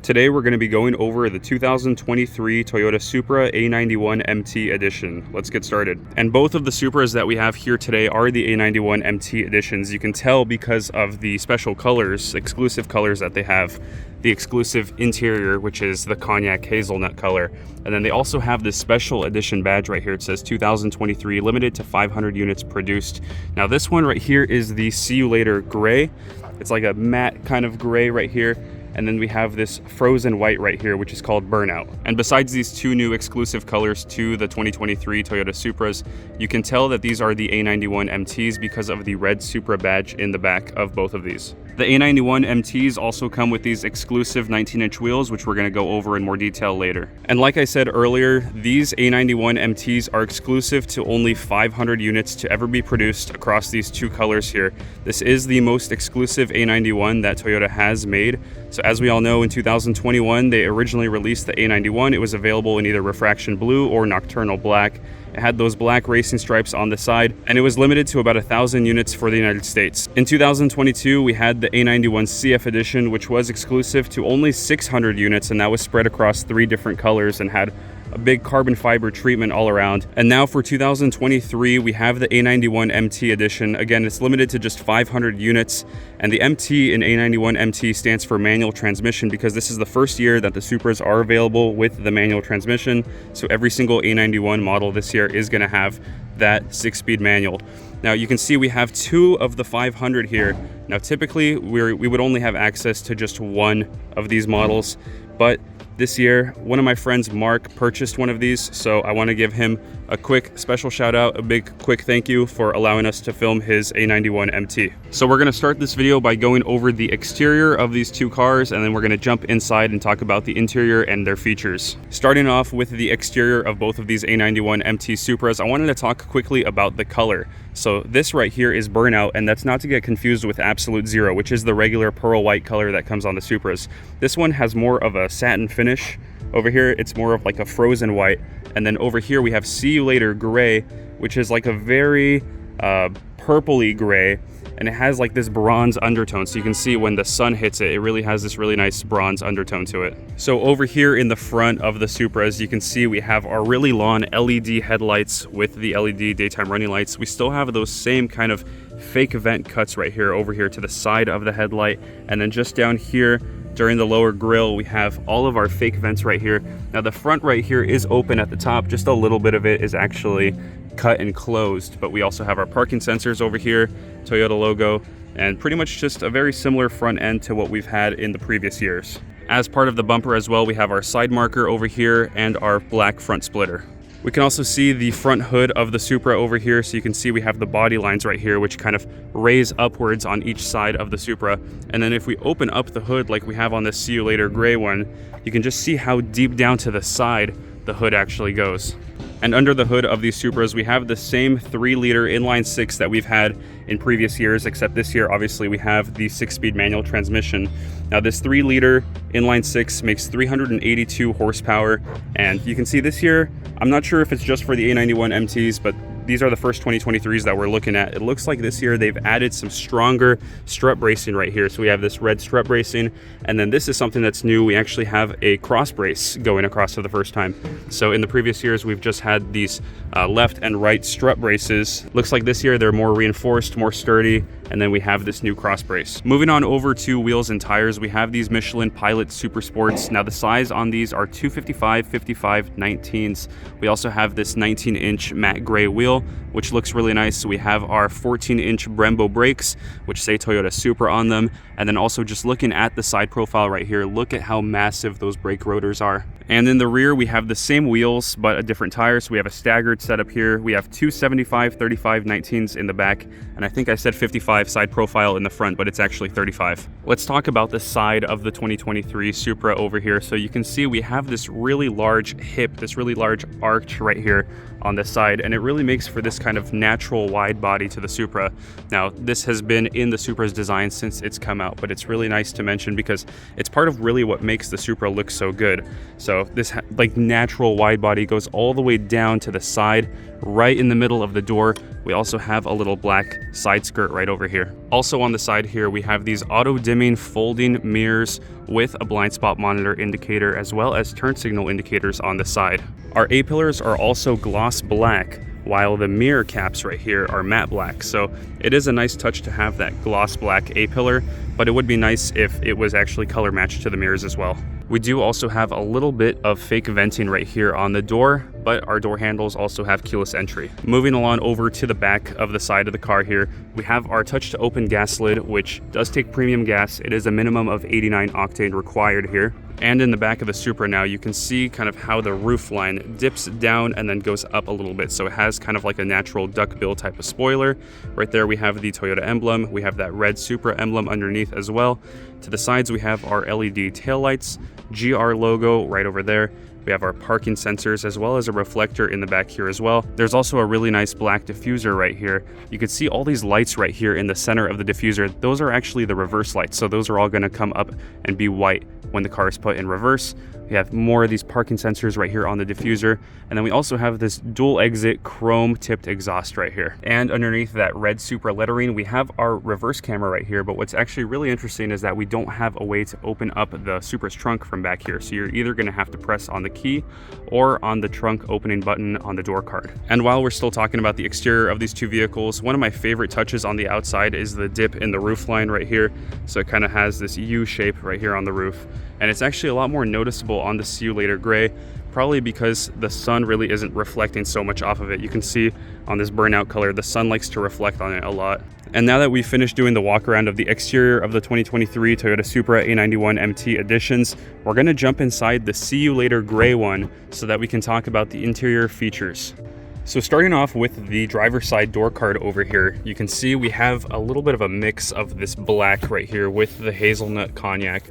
Today we're going to be going over the 2023 Toyota Supra A91-MT edition. Let's get started. And both of the Supras that we have here today are the A91-MT editions. You can tell because of the special colors, exclusive colors that they have. The exclusive interior, which is the cognac hazelnut color. And then they also have this special edition badge right here. It says 2023, limited to 500 units produced. Now this one right here is the See You Later gray. It's like a matte kind of gray right here. And then we have this frozen white right here, which is called Burnout. And besides these two new exclusive colors to the 2023 Toyota Supras, you can tell that these are the A91MTs because of the red Supra badge in the back of both of these. The A91MTs also come with these exclusive 19-inch wheels, which we're going to go over in more detail later. And like I said earlier, these A91MTs are exclusive to only 500 units to ever be produced across these two colors here. This is the most exclusive A91 that Toyota has made. So as we all know, in 2021, they originally released the A91. It was available in either refraction blue or nocturnal black. It had those black racing stripes on the side, and it was limited to about 1,000 units for the United States. In 2022, we had the A91 CF edition, which was exclusive to only 600 units, and that was spread across 3 different colors and had a big carbon fiber treatment all around. And now for 2023, we have the A91MT edition. Again, it's limited to just 500 units, and the MT in A91MT stands for manual transmission because this is the first year that the Supras are available with the manual transmission. So every single A91 model this year is going to have that 6-speed manual. Now you can see we have 2 of the 500 here. Now typically we would only have access to just 1 of these models, but this year, one of my friends, Mark, purchased one of these, so I want to give him a quick special shout out, a big quick thank you for allowing us to film his A91MT. So we're going to start this video by going over the exterior of these 2 cars, and then we're going to jump inside and talk about the interior and their features. Starting off with the exterior of both of these A91MT Supras, I wanted to talk quickly about the color. So this right here is Burnout, and that's not to get confused with Absolute Zero, which is the regular pearl white color that comes on the Supras. This one has more of a satin finish. Over here, it's more of like a frozen white. And then over here, we have See You Later gray, which is like a very purpley gray. And it has like this bronze undertone. So you can see when the sun hits it, it really has this really nice bronze undertone to it. So over here in the front of the Supras, you can see we have our really long LED headlights with the LED daytime running lights. We still have those same kind of fake vent cuts right here, over here to the side of the headlight. And then just down here, during the lower grille, we have all of our fake vents right here. Now the front right here is open at the top. Just a little bit of it is actually cut and closed, but we also have our parking sensors over here, Toyota logo, and pretty much just a very similar front end to what we've had in the previous years. As part of the bumper as well, we have our side marker over here and our black front splitter. We can also see the front hood of the Supra over here, so you can see we have the body lines right here, which kind of raise upwards on each side of the Supra. And then if we open up the hood like we have on this See You Later gray one, you can just see how deep down to the side the hood actually goes. And under the hood of these Supras, we have the same 3-liter inline-6 that we've had in previous years, except this year, obviously, we have the 6-speed manual transmission. Now, this 3-liter inline-6 makes 382 horsepower, and you can see this year, I'm not sure if it's just for the A91MTs, but these are the first 2023s that we're looking at. It looks like this year they've added some stronger strut bracing right here. So we have this red strut bracing, and then this is something that's new. We actually have a cross brace going across for the first time. So in the previous years, we've just had these left and right strut braces. Looks like this year they're more reinforced, more sturdy, and then we have this new cross brace. Moving on over to wheels and tires, we have these Michelin Pilot Super Sports. Now the size on these are 255/55 19s. We also have this 19-inch matte gray wheel, which looks really nice. So we have our 14-inch Brembo brakes, which say Toyota Supra on them. And then also just looking at the side profile right here, look at how massive those brake rotors are. And in the rear, we have the same wheels, but a different tire. So we have a staggered setup here. We have two 75/35 19s in the back. And I think I said 55 side profile in the front, but it's actually 35. Let's talk about the side of the 2023 Supra over here. So you can see we have this really large hip, this really large arch right here on this side, and it really makes for this kind of natural wide body to the Supra. Now, this has been in the Supra's design since it's come out, but it's really nice to mention because it's part of really what makes the Supra look so good. So this like natural wide body goes all the way down to the side, right in the middle of the door, We also have a little black side skirt right over here. Also on the side here, we have these auto-dimming folding mirrors with a blind spot monitor indicator as well as turn signal indicators on the side. Our A-pillars are also gloss black, while the mirror caps right here are matte black. So it is a nice touch to have that gloss black A-pillar, but it would be nice if it was actually color matched to the mirrors as well. We do also have a little bit of fake venting right here on the door, but our door handles also have keyless entry. Moving along over to the back of the side of the car here, we have our touch to open gas lid, which does take premium gas. It is a minimum of 89 octane required here. And in the back of the Supra now, you can see kind of how the roof line dips down and then goes up a little bit. So it has kind of like a natural duckbill type of spoiler. Right there we have the Toyota emblem. We have that red Supra emblem underneath as well. To the sides we have our LED taillights, GR logo right over there. We have our parking sensors as well as a reflector in the back here as well. There's also a really nice black diffuser right here. You can see all these lights right here in the center of the diffuser. Those are actually the reverse lights. So those are all gonna come up and be white when the car is put in reverse. We have more of these parking sensors right here on the diffuser. And then we also have this dual exit chrome tipped exhaust right here. And underneath that red Supra lettering, we have our reverse camera right here. But what's actually really interesting is that we don't have a way to open up the Supra's trunk from back here. So you're either gonna have to press on the key or on the trunk opening button on the door card. And while we're still talking about the exterior of these two vehicles, one of my favorite touches on the outside is the dip in the roof line right here. So it kind of has this U shape right here on the roof. And it's actually a lot more noticeable on the See You Later gray, probably because the sun really isn't reflecting so much off of it. You can see on this burnout color, the sun likes to reflect on it a lot. And now that we've finished doing the walk around of the exterior of the 2023 Toyota Supra A91-MT editions, we're gonna jump inside the See You Later gray one so that we can talk about the interior features. So starting off with the driver's side door card over here, you can see we have a little bit of a mix of this black right here with the hazelnut cognac.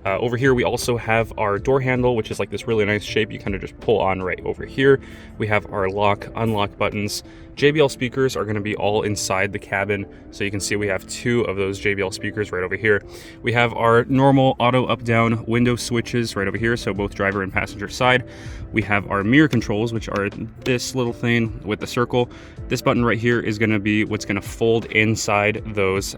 Over here we also have our door handle, which is like this really nice shape you kind of just pull on right over here. We have our lock, unlock buttons. JBL speakers are going to be all inside the cabin, so you can see we have two of those JBL speakers right over here. We have our normal auto up-down window switches right over here, so both driver and passenger side. We have our mirror controls, which are this little thing with the circle. This button right here is going to be what's going to fold inside those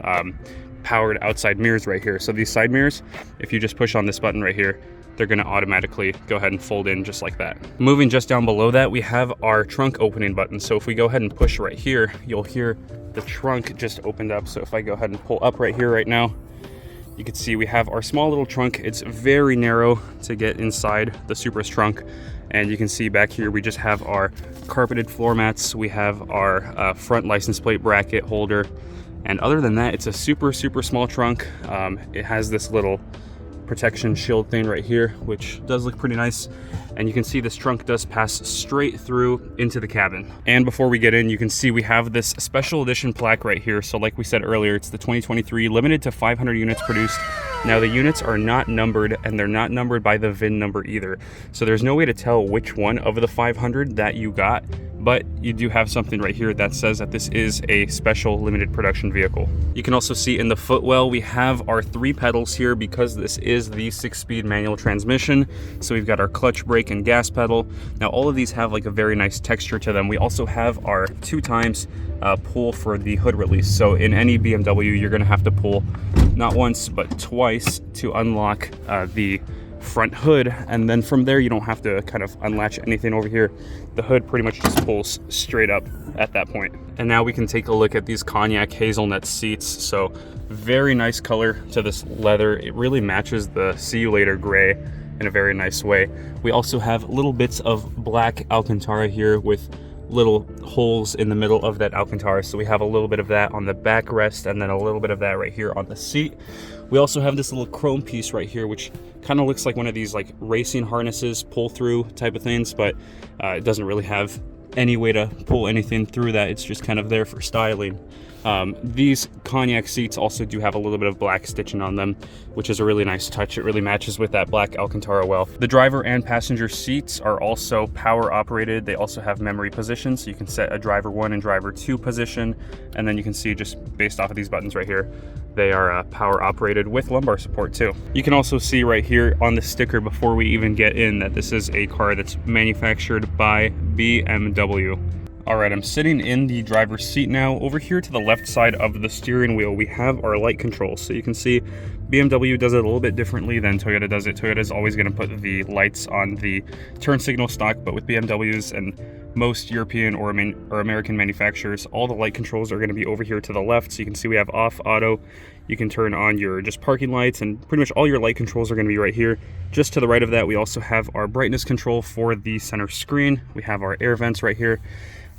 powered outside mirrors right here. So these side mirrors, if you just push on this button right here, they're going to automatically go ahead and fold in just like that. Moving just down below that, we have our trunk opening button. So if we go ahead and push right here, you'll hear the trunk just opened up. So if I go ahead and pull up right here right now, you can see we have our small little trunk. It's very narrow to get inside the Supra's trunk. And you can see back here, we just have our carpeted floor mats. We have our front license plate bracket holder. And other than that, it's a super small trunk. It has this little protection shield thing right here, which does look pretty nice. And you can see this trunk does pass straight through into the cabin. And before we get in, you can see we have this special edition plaque right here. So like we said earlier, it's the 2023 limited to 500 units produced. Now the units are not numbered, and they're not numbered by the VIN number either. So there's no way to tell which one of the 500 that you got, but you do have something right here that says that this is a special limited production vehicle. You can also see in the footwell, we have our 3 pedals here because this is the 6-speed manual transmission. So we've got our clutch, brake, and gas pedal. Now all of these have like a very nice texture to them. We also have our 2 times pull for the hood release. So in any BMW, you're gonna have to pull not once, but twice to unlock the front hood, and then from there you don't have to kind of unlatch anything over here. The hood pretty much just pulls straight up at that point. And now we can take a look at these cognac hazelnut seats. So very nice color to this leather. It really matches the See You Later gray in a very nice way. We also have little bits of black Alcantara here with little holes in the middle of that Alcantara. So we have a little bit of that on the backrest and then a little bit of that right here on the seat. We also have this little chrome piece right here, which kind of looks like one of these like racing harnesses, pull through type of things, but it doesn't really have any way to pull anything through that. It's just kind of there for styling. These cognac seats also do have a little bit of black stitching on them, which is a really nice touch. It really matches with that black Alcantara well. The driver and passenger seats are also power operated. They also have memory positions, so you can set a driver 1 and driver 2 position, and then you can see just based off of these buttons right here, they are power operated with lumbar support too. You can also see right here on the sticker before we even get in that this is a car that's manufactured by BMW. Alright, I'm sitting in the driver's seat now. Over here to the left side of the steering wheel, we have our light controls. So you can see BMW does it a little bit differently than Toyota does it. Toyota is always going to put the lights on the turn signal stock, but with BMWs and most European or American manufacturers, all the light controls are going to be over here to the left. So you can see we have off, auto. You can turn on your just parking lights, and pretty much all your light controls are going to be right here. Just to the right of that, we also have our brightness control for the center screen. We have our air vents right here.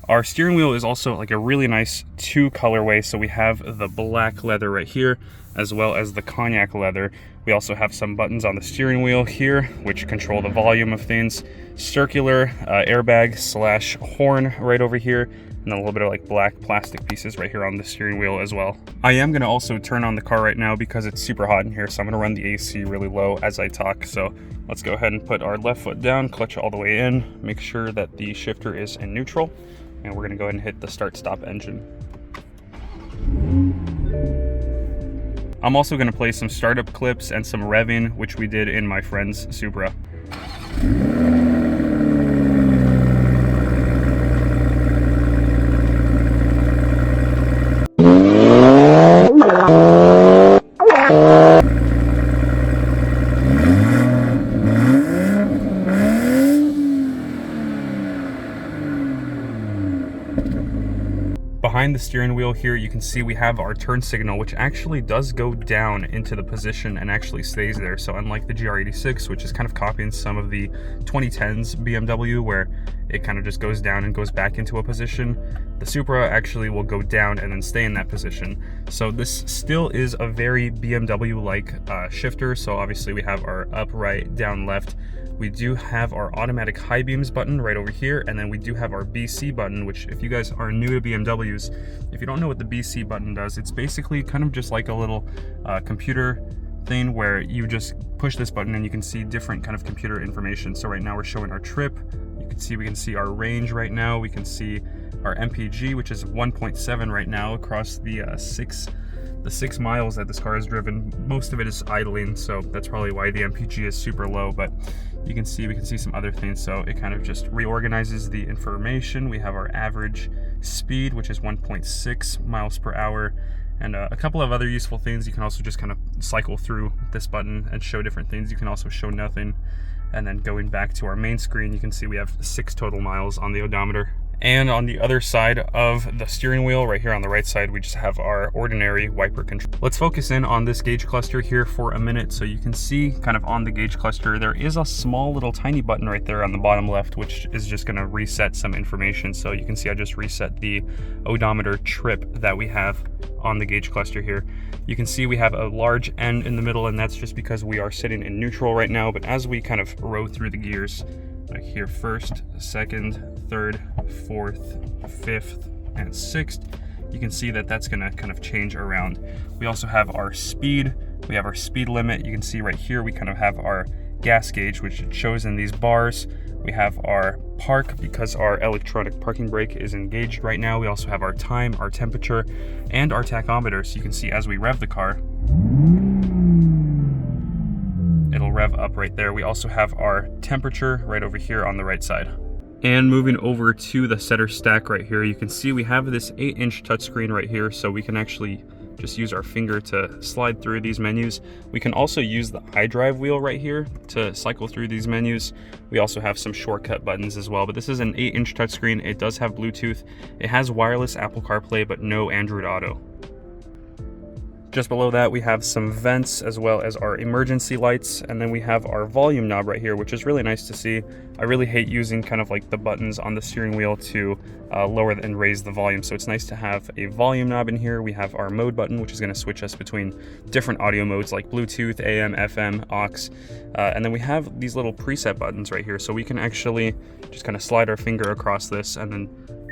Our steering wheel is also like a really nice two colorway. So we have the black leather right here, as well as the cognac leather. We also have some buttons on the steering wheel here, which control the volume of things. Circular airbag slash horn right over here, and then a little bit of like black plastic pieces right here on the steering wheel as well. I am gonna also turn on the car right now because it's super hot in here, so I'm gonna run the AC really low as I talk. So let's go ahead and put our left foot down, clutch all the way in, make sure that the shifter is in neutral, and we're gonna go ahead and hit the start-stop engine. I'm also gonna play some startup clips and some revving, which we did in my friend's Supra. Behind the steering wheel here, you can see we have our turn signal, which actually does go down into the position and actually stays there. So unlike the GR86, which is kind of copying some of the 2010s BMW, where it kind of just goes down and goes back into a position, the Supra actually will go down and then stay in that position. So this still is a very BMW-like shifter. So obviously we have our up, right, down, left. We do have our automatic high beams button right over here, and then we do have our BC button, which if you guys are new to BMWs, if you don't know what the BC button does, it's basically kind of just like a little computer thing where you just push this button and you can see different kind of computer information. So right now we're showing our trip. We can see our range right now. We can see our MPG, which is 1.7 right now across the 6 miles that this car has driven. Most of it is idling, so that's probably why the MPG is super low, but we can see some other things. So it kind of just reorganizes the information. We have our average speed, which is 1.6 miles per hour, and a couple of other useful things. You can also just kind of cycle through this button and show different things. You can also show nothing, and then going back to our main screen, you can see we have 6 total miles on the odometer. And on the other side of the steering wheel, right here on the right side, we just have our ordinary wiper control. Let's focus in on this gauge cluster here for a minute. So you can see kind of on the gauge cluster, there is a small little tiny button right there on the bottom left, which is just gonna reset some information. So you can see I just reset the odometer trip that we have on the gauge cluster here. You can see we have a large N in the middle, and that's just because we are sitting in neutral right now. But as we kind of row through the gears, like here, first, second, third, fourth, fifth, and sixth, you can see that that's gonna kind of change around. We also have our speed. We have our speed limit. You can see right here, we kind of have our gas gauge, which it shows in these bars. We have our park because our electronic parking brake is engaged right now. We also have our time, our temperature, and our tachometer. So you can see as we rev the car, it'll rev up right there. We also have our temperature right over here on the right side. And moving over to the center stack right here, you can see we have this 8-inch touchscreen right here, so we can actually just use our finger to slide through these menus. We can also use the iDrive wheel right here to cycle through these menus. We also have some shortcut buttons as well, but this is an 8-inch touchscreen. It does have Bluetooth. It has wireless Apple CarPlay, but no Android Auto. Just below that, we have some vents as well as our emergency lights, and then we have our volume knob right here, which is really nice to see. I really hate using kind of like the buttons on the steering wheel to lower and raise the volume, so it's nice to have a volume knob in here. We have our mode button, which is going to switch us between different audio modes like Bluetooth, AM, FM, aux, and then we have these little preset buttons right here, so we can actually just kind of slide our finger across this, and then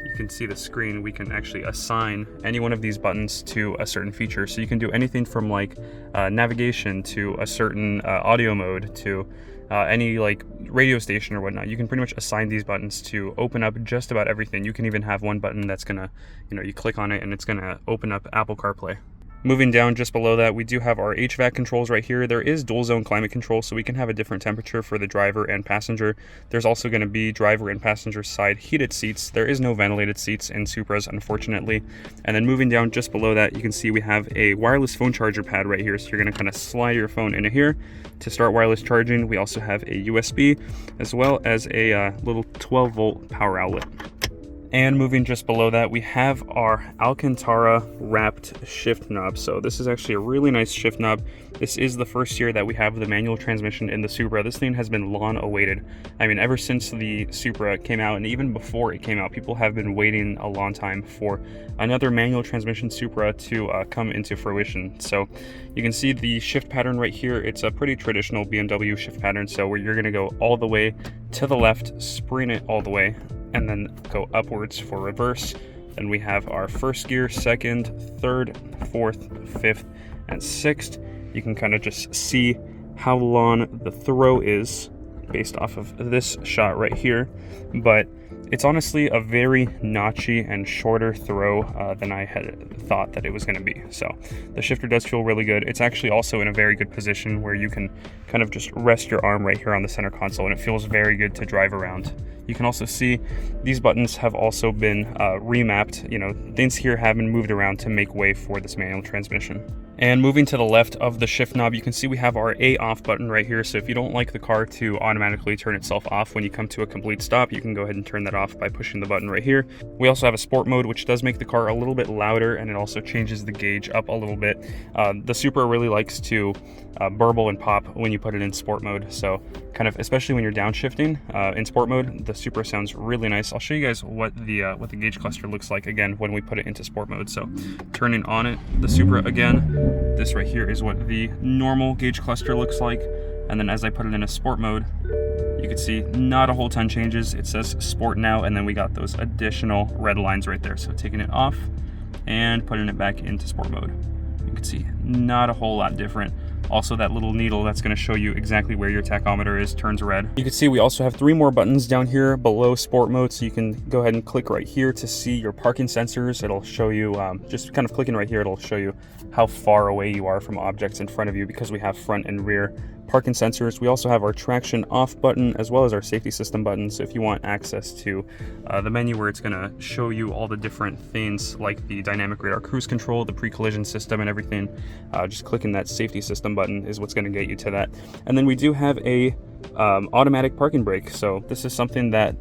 you can see the screen. We can actually assign any one of these buttons to a certain feature. So you can do anything from like navigation to a certain audio mode to any like radio station or whatnot. You can pretty much assign these buttons to open up just about everything. You can even have one button that's gonna, you click on it and it's gonna open up Apple CarPlay. Moving down just below that, we do have our HVAC controls right here. There is dual zone climate control, so we can have a different temperature for the driver and passenger. There's also going to be driver and passenger side heated seats. There is no ventilated seats in Supras, unfortunately. And then moving down just below that, you can see we have a wireless phone charger pad right here. So you're going to kind of slide your phone into here to start wireless charging. We also have a USB as well as a little 12-volt power outlet. And moving just below that, we have our Alcantara wrapped shift knob. So this is actually a really nice shift knob. This is the first year that we have the manual transmission in the Supra. This thing has been long awaited. I mean, ever since the Supra came out, and even before it came out, people have been waiting a long time for another manual transmission Supra to come into fruition. So you can see the shift pattern right here. It's a pretty traditional BMW shift pattern. So where you're going to go all the way to the left, spring it all the way, and then go upwards for reverse. Then we have our first gear, second, third, fourth, fifth, and sixth. You can kind of just see how long the throw is based off of this shot right here, but it's honestly a very notchy and shorter throw than I had thought that it was going to be. So the shifter does feel really good. It's actually also in a very good position where you can kind of just rest your arm right here on the center console, and it feels very good to drive around. You can also see these buttons have also been remapped. You know, things here have been moved around to make way for this manual transmission. And moving to the left of the shift knob, you can see we have our A off button right here. So if you don't like the car to automatically turn itself off when you come to a complete stop, you can go ahead and turn that off by pushing the button right here. We also have a sport mode, which does make the car a little bit louder, and it also changes the gauge up a little bit. The Supra really likes to burble and pop when you put it in sport mode. So kind of, especially when you're downshifting in sport mode, the Supra sounds really nice. I'll show you guys what the gauge cluster looks like again when we put it into sport mode. So turning on it, the Supra again, this right here is what the normal gauge cluster looks like. And then as I put it in a sport mode, you can see not a whole ton changes. It says sport now, and then we got those additional red lines right there. So taking it off and putting it back into sport mode, you can see not a whole lot different. Also, that little needle that's going to show you exactly where your tachometer is turns red. You can see we also have 3 more buttons down here below sport mode, so you can go ahead and click right here to see your parking sensors. It'll show you, just kind of clicking right here, it'll show you how far away you are from objects in front of you, because we have front and rear parking sensors. We also have our traction off button as well as our safety system button. So if you want access to the menu where it's going to show you all the different things like the dynamic radar cruise control, the pre-collision system and everything, just clicking that safety system button is what's going to get you to that. And then we do have a automatic parking brake. So this is something that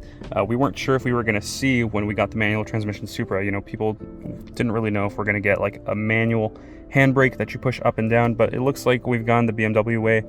we weren't sure if we were going to see when we got the manual transmission Supra. You know, people didn't really know if we're going to get like a manual handbrake that you push up and down, but it looks like we've gone the BMW way.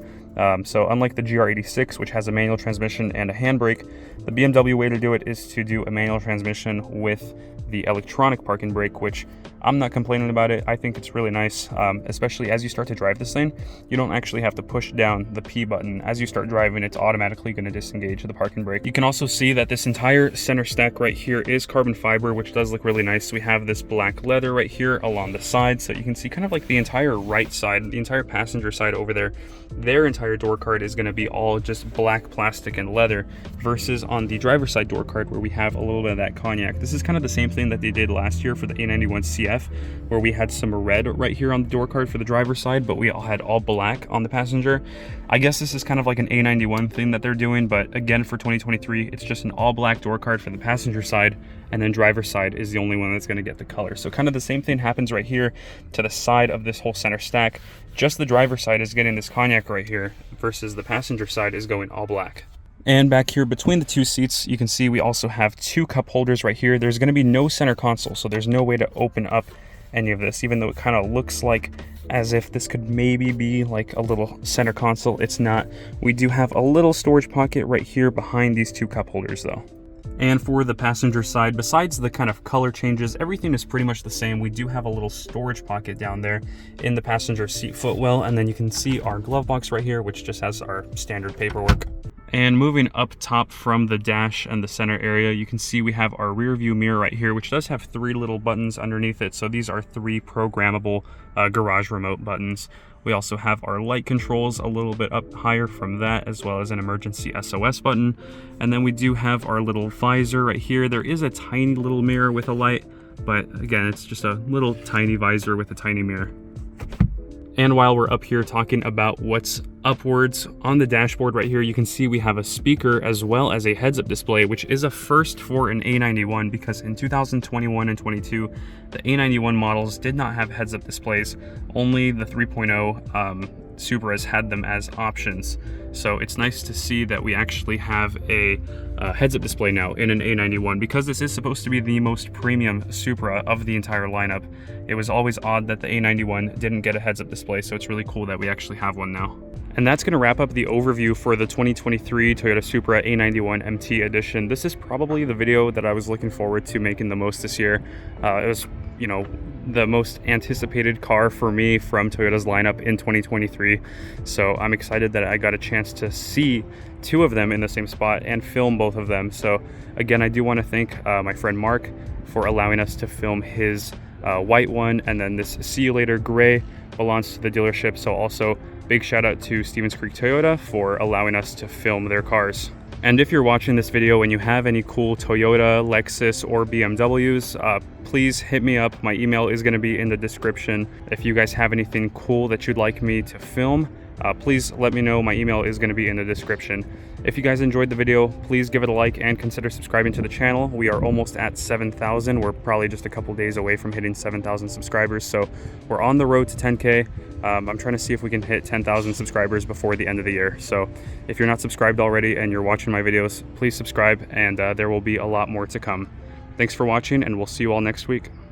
So unlike the GR86, which has a manual transmission and a handbrake, the BMW way to do it is to do a manual transmission with the electronic parking brake, which I'm not complaining about it. I think it's really nice, especially as you start to drive this thing. You don't actually have to push down the P button. As you start driving, it's automatically going to disengage the parking brake. You can also see that this entire center stack right here is carbon fiber, which does look really nice. We have this black leather right here along the side, so you can see kind of like the entire right side, the entire passenger side over there. Their entire door card is going to be all just black plastic and leather, versus on the driver's side door card where we have a little bit of that cognac. This is kind of the same thing that they did last year for the A91CF, where we had some red right here on the door card for the driver's side, but we all had all black on the passenger. I guess this is kind of like an A91 thing that they're doing, but again, for 2023, it's just an all black door card for the passenger side, and then driver's side is the only one that's going to get the color. So kind of the same thing happens right here to the side of this whole center stack. Just the driver's side is getting this cognac right here, versus the passenger side is going all black. And back here between the 2 seats, you can see we also have 2 cup holders right here. There's going to be no center console, so there's no way to open up any of this, even though it kind of looks like as if this could maybe be like a little center console. It's not. We do have a little storage pocket right here behind these 2 cup holders though. And for the passenger side, besides the kind of color changes, everything is pretty much the same. We do have a little storage pocket down there in the passenger seat footwell, and then you can see our glove box right here, which just has our standard paperwork. And moving up top from the dash and the center area, you can see we have our rear view mirror right here, which does have 3 little buttons underneath it. So these are 3 programmable garage remote buttons. We also have our light controls a little bit up higher from that, as well as an emergency SOS button. And then we do have our little visor right here. There is a tiny little mirror with a light, but again, it's just a little tiny visor with a tiny mirror. And while we're up here talking about what's upwards on the dashboard right here, you can see we have a speaker as well as a heads-up display, which is a first for an A91 because in 2021 and 22, the A91 models did not have heads-up displays. Only the 3.0 Supras had them as options. So it's nice to see that we actually have a heads-up display now in an A91 because this is supposed to be the most premium Supra of the entire lineup. It was always odd that the A91 didn't get a heads-up display, so it's really cool that we actually have one now. And that's going to wrap up the overview for the 2023 Toyota Supra A91-MT edition. This is probably the video that I was looking forward to making the most this year. It was, you know, the most anticipated car for me from Toyota's lineup in 2023. So I'm excited that I got a chance to see two of them in the same spot and film both of them. So again, I do want to thank my friend Mark for allowing us to film his white one, and then this See You Later gray belongs to the dealership. So also big shout out to Stevens Creek Toyota for allowing us to film their cars. And if you're watching this video and you have any cool Toyota, Lexus, or BMWs, please hit me up. My email is going to be in the description. If you guys have anything cool that you'd like me to film, please let me know. My email is going to be in the description. If you guys enjoyed the video, please give it a like and consider subscribing to the channel. We are almost at 7,000. We're probably just a couple days away from hitting 7,000 subscribers. So we're on the road to 10K. I'm trying to see if we can hit 10,000 subscribers before the end of the year. So if you're not subscribed already and you're watching my videos, please subscribe, and there will be a lot more to come. Thanks for watching, and we'll see you all next week.